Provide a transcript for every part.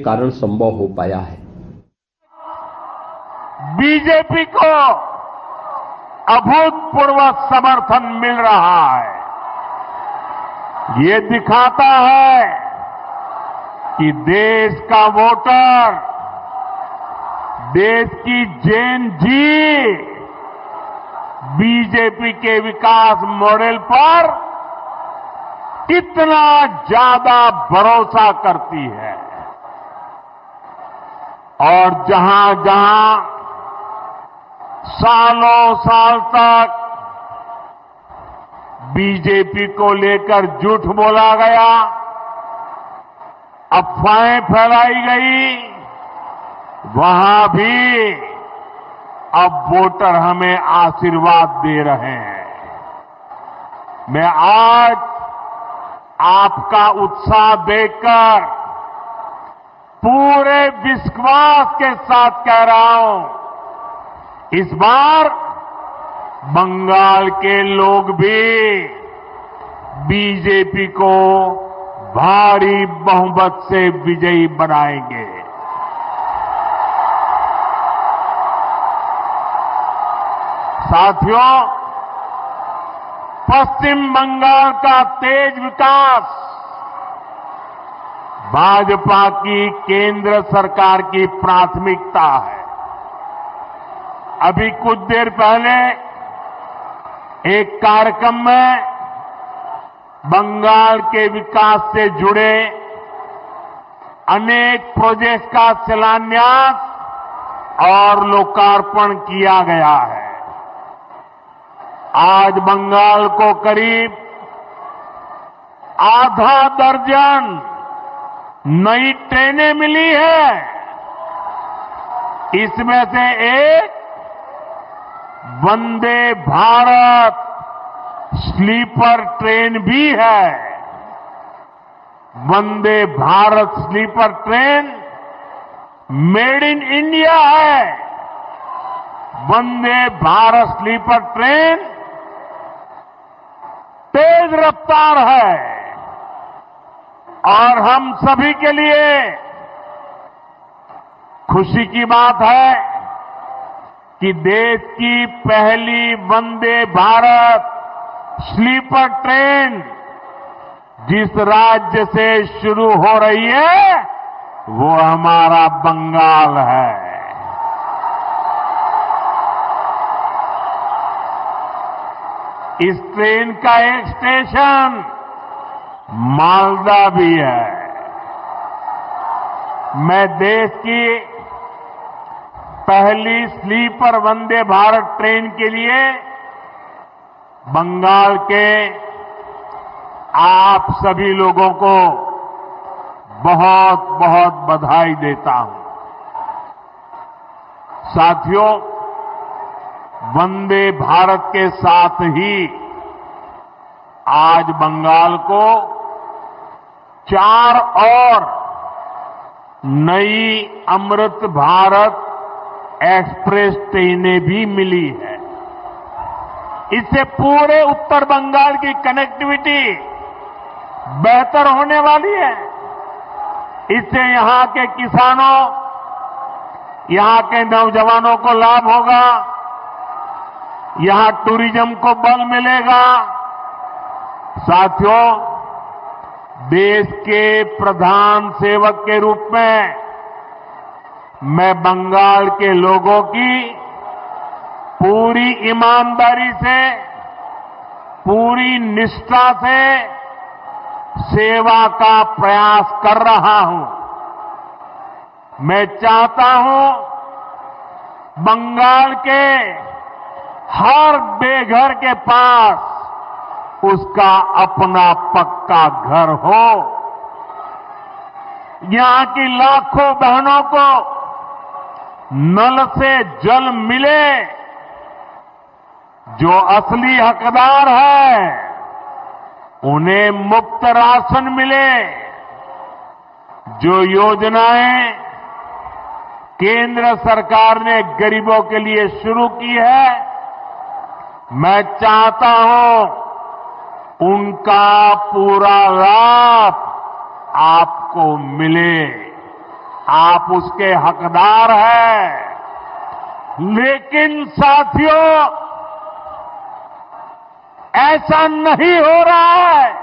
कारण संभव हो पाया है। बीजेपी को अभूतपूर्व समर्थन मिल रहा है। ये दिखाता है कि देश का वोटर, देश की जेन जी बीजेपी के विकास मॉडल पर कितना ज्यादा भरोसा करती है। और जहां जहां सालों साल तक बीजेपी को लेकर झूठ बोला गया, अफवाहें फैलाई गई, वहां भी अब वोटर हमें आशीर्वाद दे रहे हैं। मैं आज आपका उत्साह देखकर पूरे विश्वास के साथ कह रहा हूं, इस बार बंगाल के लोग भी बीजेपी को भारी बहुमत से विजयी बनाएंगे। साथियों, पश्चिम बंगाल का तेज विकास भाजपा की केंद्र सरकार की प्राथमिकता है। अभी कुछ देर पहले एक कार्यक्रम में बंगाल के विकास से जुड़े अनेक प्रोजेक्ट का शिलान्यास और लोकार्पण किया गया है। आज बंगाल को करीब आधा दर्जन नई ट्रेनें मिली है। इसमें से एक वंदे भारत स्लीपर ट्रेन भी है। Vande Bharat sleeper train made in India है। वंदे भारत स्लीपर ट्रेन तेज रफ्तार है और हम सभी के लिए खुशी की बात है कि देश की पहली वंदे भारत स्लीपर ट्रेन जिस राज्य से शुरू हो रही है वो हमारा बंगाल है। इस ट्रेन का एक स्टेशन मालदा भी है। मैं देश की पहली स्लीपर वंदे भारत ट्रेन के लिए बंगाल के आप सभी लोगों को बहुत बहुत बधाई देता हूं। साथियों, वंदे भारत के साथ ही आज बंगाल को 4 और नई अमृत भारत एक्सप्रेस ट्रेनें भी मिली है। इससे पूरे उत्तर बंगाल की कनेक्टिविटी बेहतर होने वाली है। इससे यहां के किसानों, यहां के नौजवानों को लाभ होगा, यहां टूरिज्म को बल मिलेगा। साथियों, देश के प्रधान सेवक के रूप में मैं बंगाल के लोगों की पूरी ईमानदारी से, पूरी निष्ठा से सेवा का प्रयास कर रहा हूं। मैं चाहता हूं बंगाल के हर बेघर के पास उसका अपना पक्का घर हो। यहां की लाखों बहनों को नल से जल मिले। जो असली हकदार है उन्हें मुफ्त राशन मिले। जो योजनाएं केंद्र सरकार ने गरीबों के लिए शुरू की है, मैं चाहता हूं उनका पूरा लाभ आपको मिले। आप उसके हकदार हैं। लेकिन साथियों, ऐसा नहीं हो रहा है।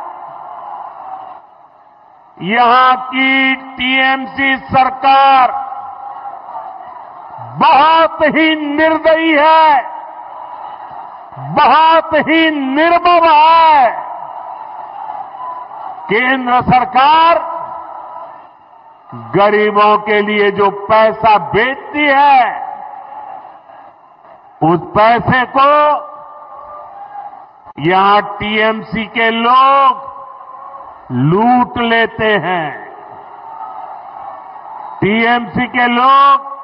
यहां की टीएमसी सरकार बहुत ही निर्दयी है, बहुत ही निर्मम है। केंद्र सरकार गरीबों के लिए जो पैसा भेजती है, उस पैसे को यहां टीएमसी के लोग लूट लेते हैं। टीएमसी के लोग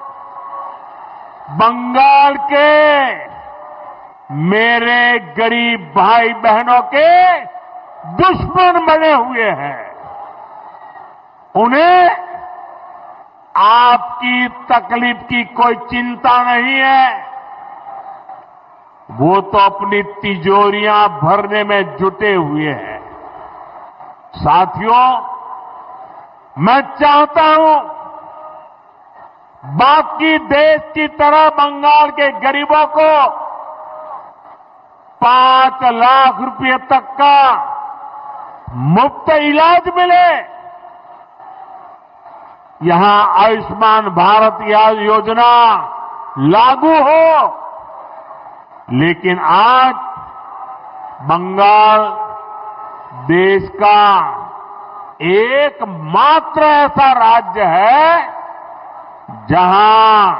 बंगाल के मेरे गरीब भाई बहनों के दुश्मन बने हुए हैं। उन्हें आपकी तकलीफ की कोई चिंता नहीं है। वो तो अपनी तिजोरियां भरने में जुटे हुए हैं। साथियों, मैं चाहता हूं बाकी देश की तरह बंगाल के गरीबों को 5 लाख रुपए तक का मुफ्त इलाज मिले। यहां आयुष्मान भारत योजना लागू हो। लेकिन आज बंगाल देश का एकमात्र ऐसा राज्य है जहां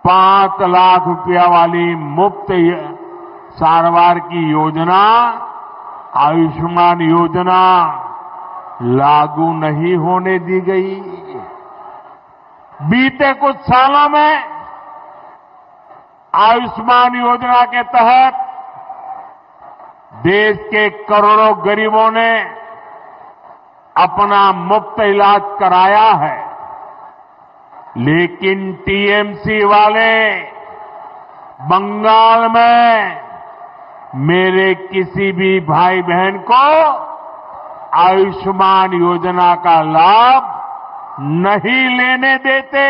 5 लाख रुपया वाली मुफ्त सारवार की योजना, आयुष्मान योजना लागू नहीं होने दी गई। बीते कुछ सालों में आयुष्मान योजना के तहत देश के करोड़ों गरीबों ने अपना मुफ्त इलाज कराया है। लेकिन टीएमसी वाले बंगाल में मेरे किसी भी भाई बहन को आयुष्मान योजना का लाभ नहीं लेने देते।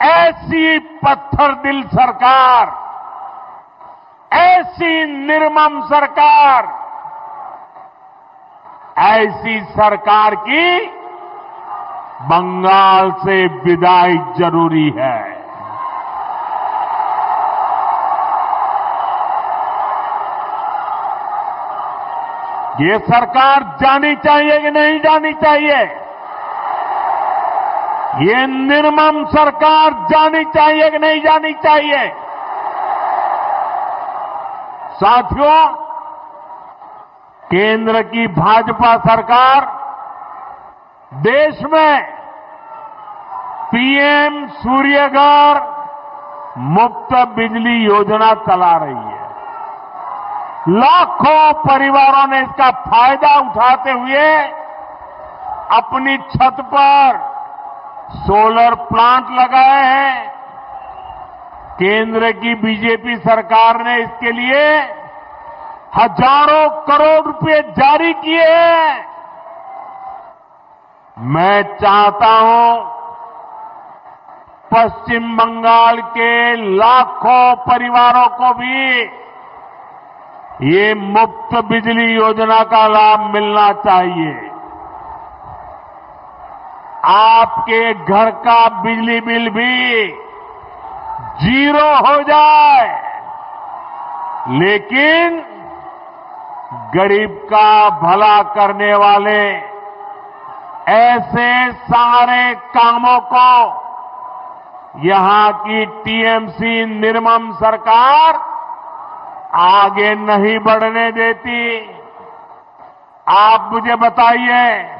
ऐसी पत्थरदिल सरकार, ऐसी निर्मम सरकार, ऐसी सरकार की बंगाल से विदाई जरूरी है। ये सरकार जानी चाहिए कि नहीं जानी चाहिए? ये निर्मम सरकार जानी चाहिए कि नहीं जानी चाहिए? साथियों, केंद्र की भाजपा सरकार देश में पीएम सूर्यघर मुफ्त बिजली योजना चला रही है। लाखों परिवारों ने इसका फायदा उठाते हुए अपनी छत पर सोलर प्लांट लगाए हैं। केंद्र की बीजेपी सरकार ने इसके लिए हजारों करोड़ रुपए जारी किए हैं। मैं चाहता हूं पश्चिम बंगाल के लाखों परिवारों को भी ये मुफ्त बिजली योजना का लाभ मिलना चाहिए। आपके घर का बिजली बिल भी 0 हो जाए, लेकिन गरीब का भला करने वाले ऐसे सारे कामों को यहां की टीएमसी निर्मम सरकार आगे नहीं बढ़ने देती। आप मुझे बताइए,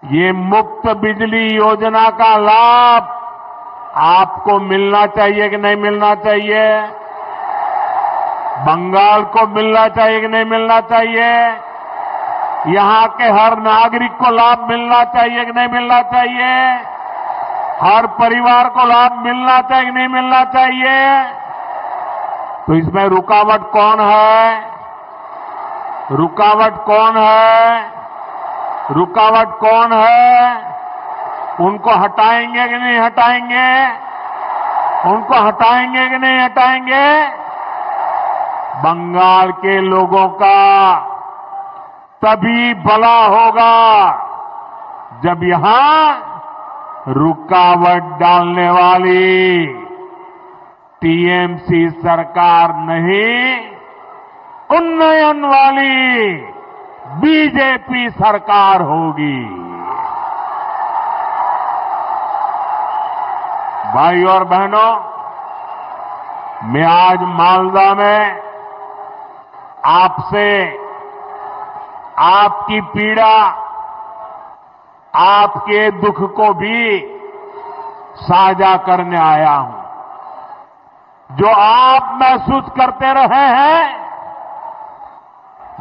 ये मुफ्त बिजली योजना का लाभ आपको मिलना चाहिए कि नहीं मिलना चाहिए? बंगाल को मिलना चाहिए कि नहीं मिलना चाहिए? यहां के हर नागरिक को लाभ मिलना चाहिए कि नहीं मिलना चाहिए? हर परिवार को लाभ मिलना चाहिए कि नहीं मिलना चाहिए? तो इसमें रुकावट कौन है? रुकावट कौन है? रुकावट कौन है? उनको हटाएंगे कि नहीं हटाएंगे? उनको हटाएंगे कि नहीं हटाएंगे? बंगाल के लोगों का तभी भला होगा जब यहां रुकावट डालने वाली टीएमसी सरकार नहीं, उन्नयन वाली बीजेपी सरकार होगी। भाई और बहनों, मैं आज मालदा में आपसे आपकी पीड़ा, आपके दुख को भी साझा करने आया हूं। जो आप महसूस करते रहे हैं,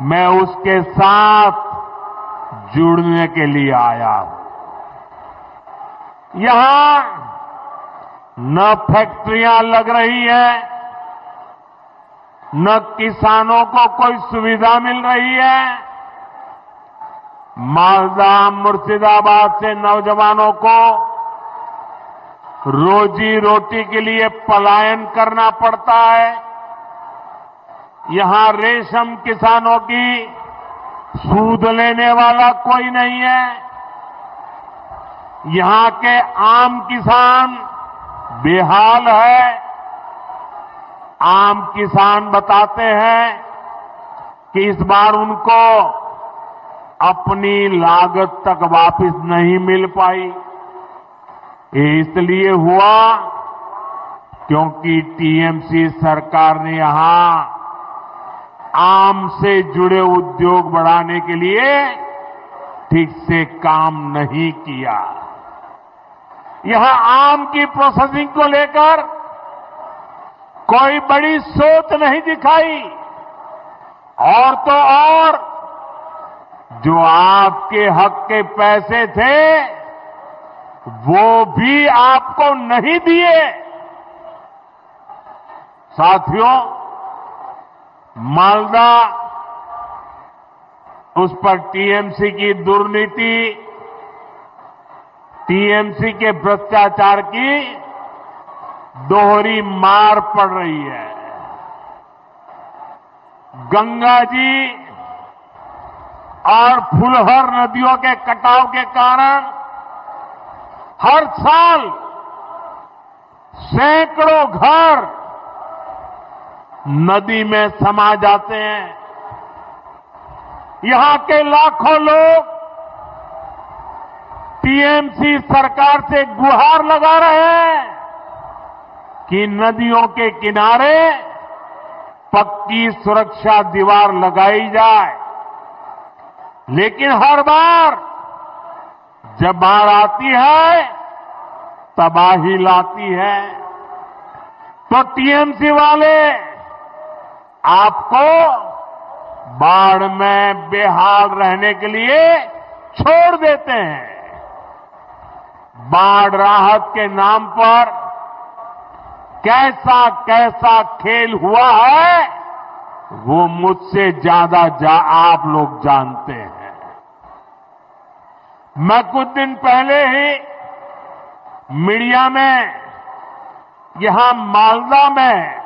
मैं उसके साथ जुड़ने के लिए आया हूं। यहां न फैक्ट्रियां लग रही हैं, न किसानों को कोई सुविधा मिल रही है। मालदा, मुर्शिदाबाद से नौजवानों को रोजी रोटी के लिए पलायन करना पड़ता है। यहां रेशम किसानों की सूद लेने वाला कोई नहीं है। यहां के आम किसान बेहाल है। आम किसान बताते हैं कि इस बार उनको अपनी लागत तक वापस नहीं मिल पाई। ये इसलिए हुआ क्योंकि टीएमसी सरकार ने यहां आम से जुड़े उद्योग बढ़ाने के लिए ठीक से काम नहीं किया। यहां आम की प्रोसेसिंग को लेकर कोई बड़ी सोच नहीं दिखाई। और तो और जो आपके हक के पैसे थे वो भी आपको नहीं दिए। साथियों, मालदा उस पर टीएमसी की दुर्नीति, टीएमसी के भ्रष्टाचार की दोहरी मार पड़ रही है। गंगा जी और फुलहर नदियों के कटाव के कारण हर साल सैकड़ों घर नदी में समा जाते हैं। यहां के लाखों लोग टीएमसी सरकार से गुहार लगा रहे हैं कि नदियों के किनारे पक्की सुरक्षा दीवार लगाई जाए। लेकिन हर बार जब बाढ़ आती है तबाही लाती है। तो टीएमसी वाले आपको बाढ़ में बेहाल रहने के लिए छोड़ देते हैं। बाढ़ राहत के नाम पर कैसा कैसा खेल हुआ है वो मुझसे ज्यादा आप लोग जानते हैं। मैं कुछ दिन पहले ही मीडिया में यहां मालदा में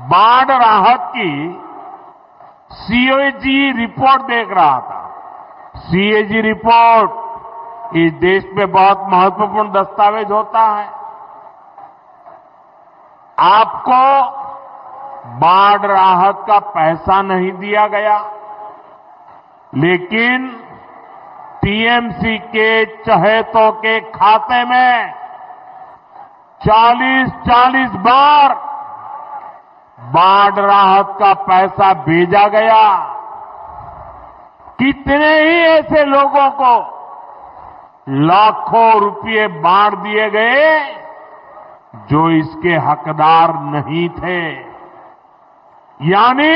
बाढ़ राहत की सीएजी रिपोर्ट देख रहा था। सीएजी रिपोर्ट इस देश में बहुत महत्वपूर्ण दस्तावेज होता है। आपको बाढ़ राहत का पैसा नहीं दिया गया, लेकिन टीएमसी के चहेतों के खाते में 40-40 बार बाढ़ राहत का पैसा भेजा गया। कितने ही ऐसे लोगों को लाखों रुपए बांट दिए गए जो इसके हकदार नहीं थे। यानी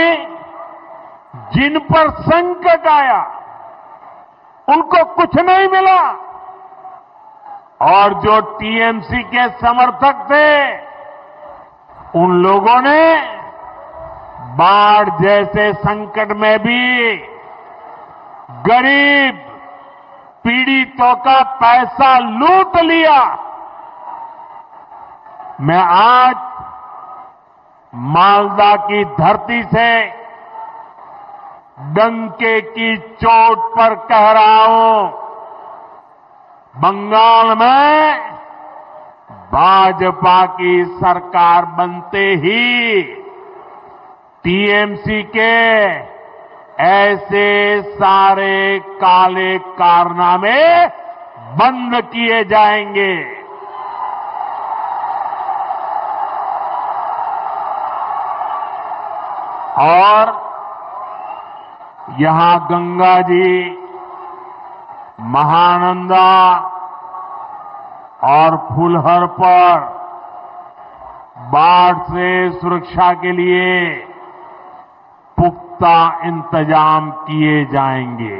जिन पर संकट आया उनको कुछ नहीं मिला, और जो टीएमसी के समर्थक थे उन लोगों ने बाढ़ जैसे संकट में भी गरीब, पीड़ितों का पैसा लूट लिया। मैं आज मालदा की धरती से डंके की चोट पर कह रहा हूं, बंगाल में भाजपा की सरकार बनते ही टीएमसी के ऐसे सारे काले कारनामे बंद किए जाएंगे। और यहां गंगा जी, महानंदा और फुलहर पर बाढ़ से सुरक्षा के लिए पुख्ता इंतजाम किए जाएंगे।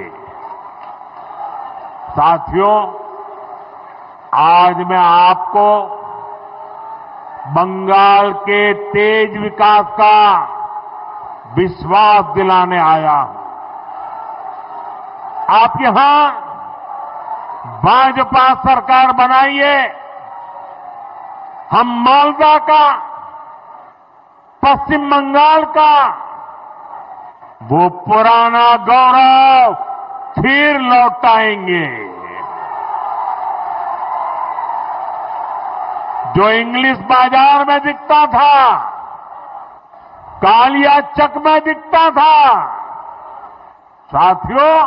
साथियों, आज मैं आपको बंगाल के तेज विकास का विश्वास दिलाने आया हूं। आप यहां भाजपा सरकार बनाइए, हम मालदा का, पश्चिम बंगाल का वो पुराना गौरव फिर लौटाएंगे। जो इंग्लिश बाजार में दिखता था, कालिया चक में दिखता था, साथियों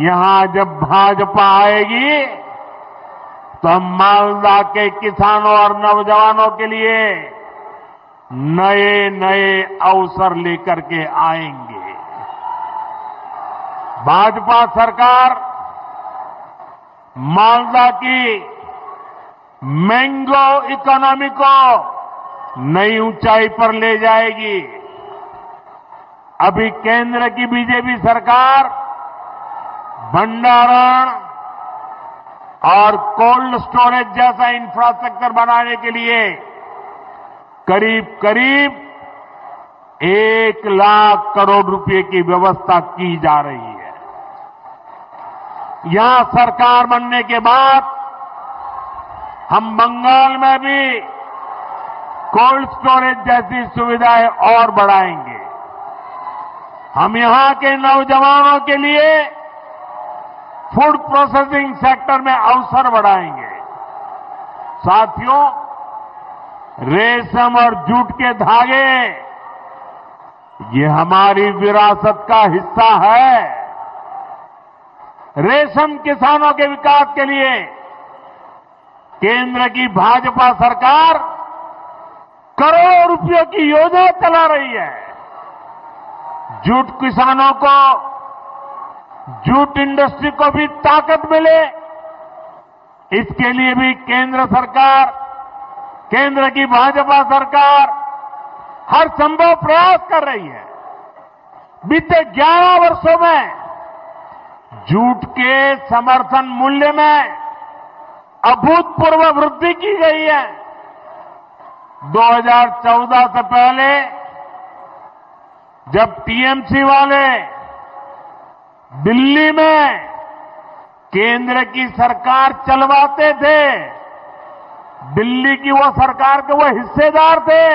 यहां जब भाजपा आएगी तो हम मालदा के किसानों और नौजवानों के लिए नए नए अवसर लेकर के आएंगे। भाजपा सरकार मालदा की मैंगो इकोनॉमी को नई ऊंचाई पर ले जाएगी। अभी केंद्र की बीजेपी सरकार भंडारण और कोल्ड स्टोरेज जैसा इंफ्रास्ट्रक्चर बनाने के लिए करीब करीब 1 लाख करोड़ रुपए की व्यवस्था की जा रही है। यहां सरकार बनने के बाद हम बंगाल में भी कोल्ड स्टोरेज जैसी सुविधाएं और बढ़ाएंगे। हम यहां के नौजवानों के लिए फूड प्रोसेसिंग सेक्टर में अवसर बढ़ाएंगे। साथियों, रेशम और जूट के धागे ये हमारी विरासत का हिस्सा है। रेशम किसानों के विकास के लिए केंद्र की भाजपा सरकार करोड़ों रुपयों की योजना चला रही है। जूट किसानों को, जूट इंडस्ट्री को भी ताकत मिले, इसके लिए भी केंद्र सरकार, केंद्र की भाजपा सरकार हर संभव प्रयास कर रही है। बीते 11 वर्षों में जूट के समर्थन मूल्य में अभूतपूर्व वृद्धि की गई है। 2014 से पहले जब टीएमसी वाले दिल्ली में केंद्र की सरकार चलवाते थे, दिल्ली की वो सरकार के वो हिस्सेदार थे,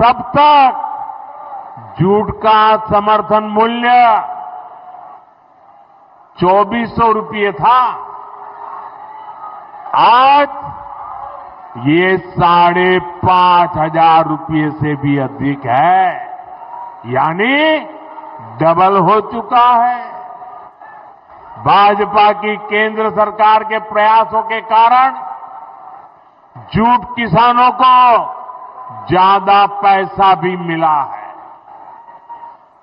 तब तक जूट का समर्थन मूल्य 2400 रुपये था। आज ये 5,500 रुपये से भी अधिक है, यानी डबल हो चुका है। भाजपा की केंद्र सरकार के प्रयासों के कारण जूट किसानों को ज्यादा पैसा भी मिला है।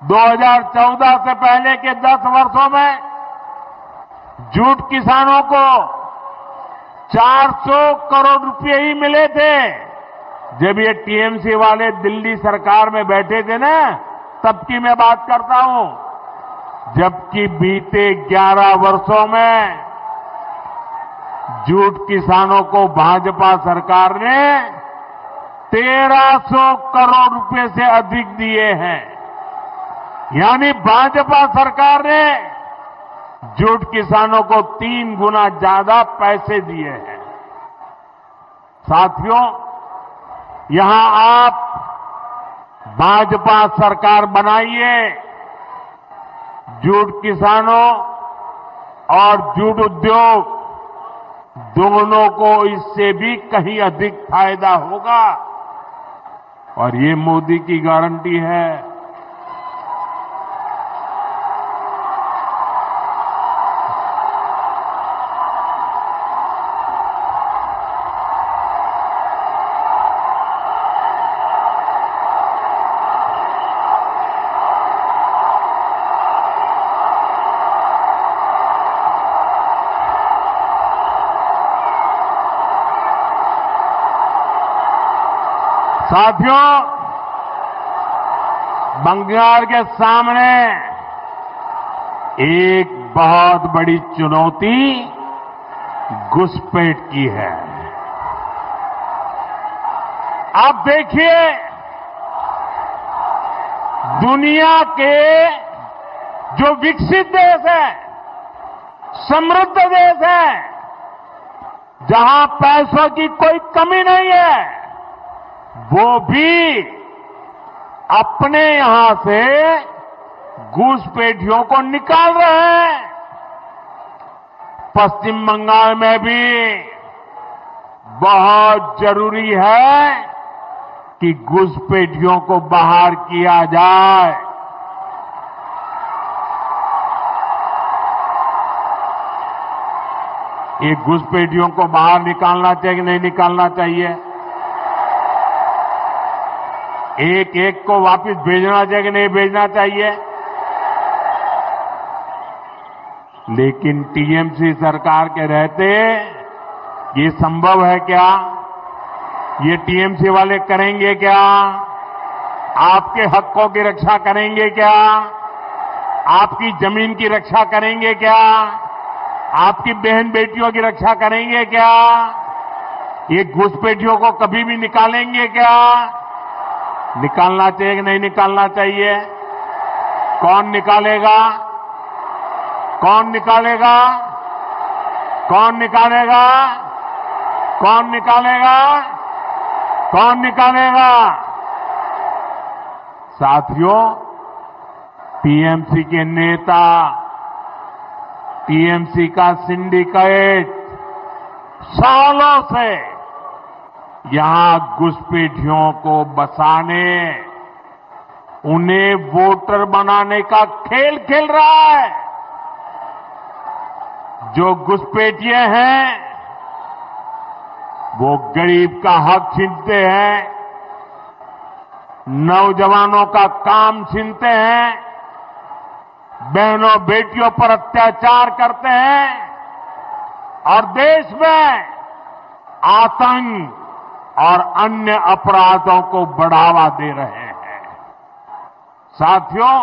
2014 से पहले के 10 वर्षों में जूट किसानों को 400 करोड़ रुपए ही मिले थे। जब ये टीएमसी वाले दिल्ली सरकार में बैठे थे ना, तब की मैं बात करता हूं। जबकि बीते 11 वर्षों में जूट किसानों को भाजपा सरकार ने 1300 करोड़ रुपए से अधिक दिए हैं। यानी भाजपा सरकार ने जूट किसानों को 3 गुना ज्यादा पैसे दिए हैं। साथियों, यहां आप भाजपा सरकार बनाइए, जूट किसानों और जूट उद्योग दोनों को इससे भी कहीं अधिक फायदा होगा, और ये मोदी की गारंटी है। साथियों, बंगाल के सामने एक बहुत बड़ी चुनौती घुसपैठ की है। आप देखिए, दुनिया के जो विकसित देश है, समृद्ध देश है, जहां पैसों की कोई कमी नहीं है, वो भी अपने यहां से घुसपैठियों को निकाल रहे हैं। पश्चिम बंगाल में भी बहुत जरूरी है कि घुसपैठियों को बाहर किया जाए। ये घुसपैठियों को बाहर निकालना चाहिए कि नहीं निकालना चाहिए? एक एक को वापस भेजना चाहिए कि नहीं भेजना चाहिए? लेकिन टीएमसी सरकार के रहते ये संभव है क्या? ये टीएमसी वाले करेंगे क्या? आपके हकों की रक्षा करेंगे क्या? आपकी जमीन की रक्षा करेंगे क्या? आपकी बहन बेटियों की रक्षा करेंगे क्या? ये घुसपैठियों को कभी भी निकालेंगे क्या? निकालना चाहिए कि नहीं निकालना चाहिए? कौन निकालेगा? कौन निकालेगा? कौन निकालेगा? कौन निकालेगा? कौन निकालेगा? साथियों, टीएमसी के नेता, टीएमसी का सिंडिकेट सालों से यहां घुसपैठियों को बसाने, उन्हें वोटर बनाने का खेल खेल रहा है। जो घुसपैठिए हैं वो गरीब का हक छीनते हैं, नौजवानों का काम छीनते हैं, बहनों बेटियों पर अत्याचार करते हैं और देश में आतंक और अन्य अपराधों को बढ़ावा दे रहे हैं। साथियों,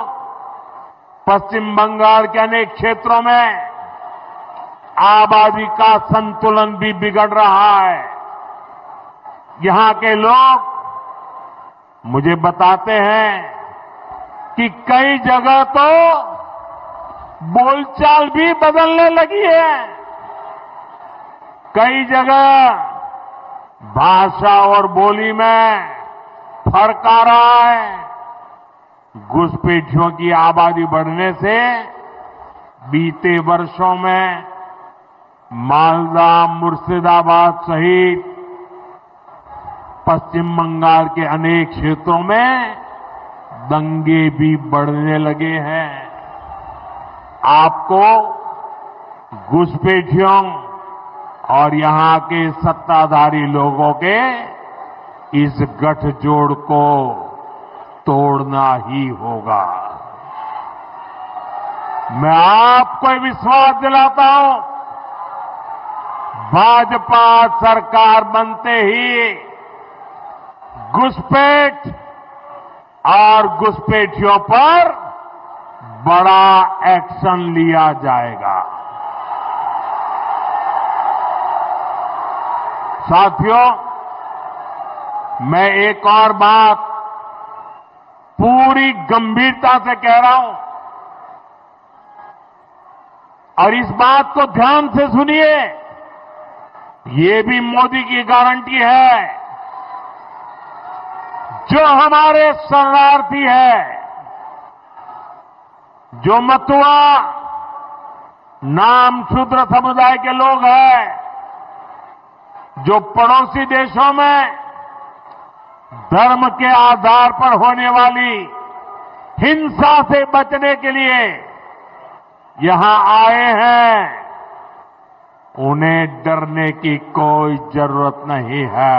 पश्चिम बंगाल के अनेक क्षेत्रों में आबादी का संतुलन भी बिगड़ रहा है। यहां के लोग मुझे बताते हैं कि कई जगह तो बोलचाल भी बदलने लगी है। कई जगह भाषा और बोली में फर्क आ रहा है। घुसपैठियों की आबादी बढ़ने से बीते वर्षों में मालदा, मुर्शिदाबाद सहित पश्चिम बंगाल के अनेक क्षेत्रों में दंगे भी बढ़ने लगे हैं। आपको घुसपैठियों और यहां के सत्ताधारी लोगों के इस गठजोड़ को तोड़ना ही होगा। मैं आपको विश्वास दिलाता हूं, भाजपा सरकार बनते ही घुसपैठ और घुसपैठियों पर बड़ा एक्शन लिया जाएगा। साथियों, मैं एक और बात पूरी गंभीरता से कह रहा हूं। और इस बात को ध्यान से सुनिए, ये भी मोदी की गारंटी है, जो हमारे शरणार्थी है, जो मतुआ नाम शूद्र समुदाय के लोग हैं, जो पड़ोसी देशों में धर्म के आधार पर होने वाली हिंसा से बचने के लिए यहां आए हैं, उन्हें डरने की कोई जरूरत नहीं है।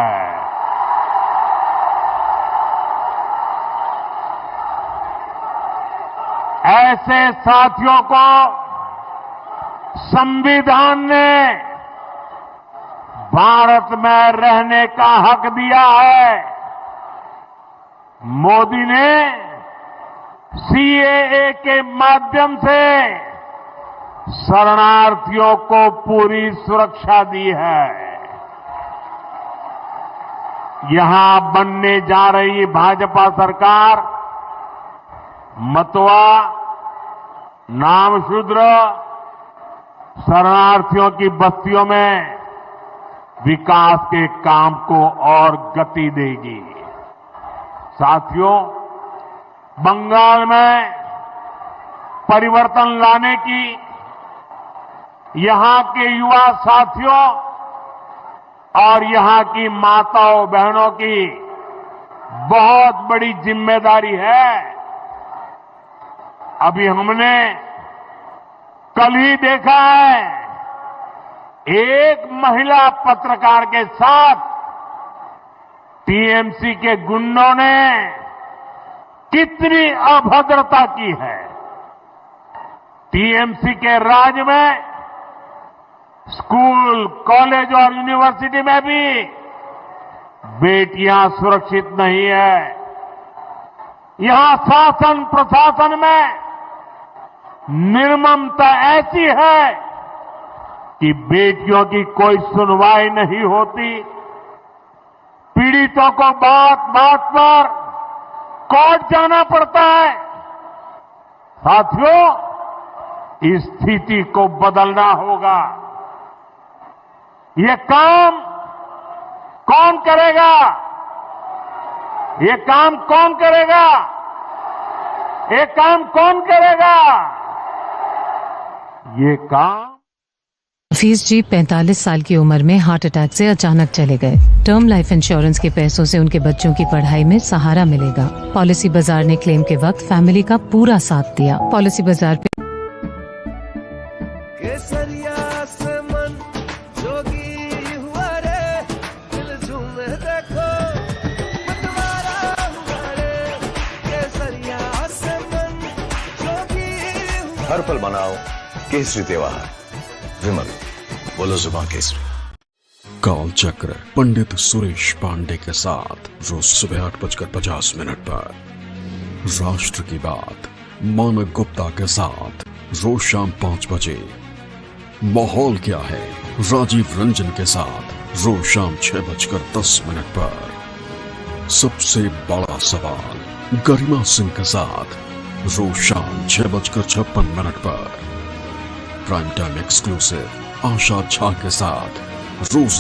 ऐसे साथियों को संविधान ने भारत में रहने का हक दिया है। मोदी ने सीएए के माध्यम से शरणार्थियों को पूरी सुरक्षा दी है। यहां बनने जा रही भाजपा सरकार मतुआ, नामशूद्र, शरणार्थियों की बस्तियों में विकास के काम को और गति देगी। साथियों, बंगाल में परिवर्तन लाने की यहां के युवा साथियों और यहां की माताओं बहनों की बहुत बड़ी जिम्मेदारी है। अभी हमने कल ही देखा है, एक महिला पत्रकार के साथ टीएमसी के गुंडों ने कितनी अभद्रता की है। टीएमसी के राज में स्कूल, कॉलेज और यूनिवर्सिटी में भी बेटियां सुरक्षित नहीं है। यहां शासन प्रशासन में निर्ममता ऐसी है कि बेटियों की कोई सुनवाई नहीं होती। पीड़ितों को बात बात पर कोर्ट जाना पड़ता है। साथियों, इस स्थिति को बदलना होगा। ये काम कौन करेगा? ये काम कौन करेगा? ये काम कौन करेगा? ये काम हफीज जी 45 साल की उम्र में हार्ट अटैक से अचानक चले गए। टर्म लाइफ इंश्योरेंस के पैसों से उनके बच्चों की पढ़ाई में सहारा मिलेगा। पॉलिसी बाजार ने क्लेम के वक्त फैमिली का पूरा साथ दिया। पॉलिसी बाजार पे केसरिया से मन जोगी हुआ रे, दिल झूमे देखो मतवारा हुआ रे। केसरिया से मन जोगी हुआ। हर पल मनाओ केसरी त्योहार। विमल, बोलो जुबान केसरी। काल चक्र पंडित सुरेश पांडे के साथ रोज सुबह 8:50 पर। राष्ट्र की बात मानक गुप्ता के साथ रोज शाम 5 बजे। माहौल क्या है राजीव रंजन के साथ रोज शाम 6:10 पर। सबसे बड़ा सवाल गरिमा सिंह के साथ रोज शाम 6:56 पर। प्राइम टाइम एक्सक्लूसिव आशा झा के साथ रोज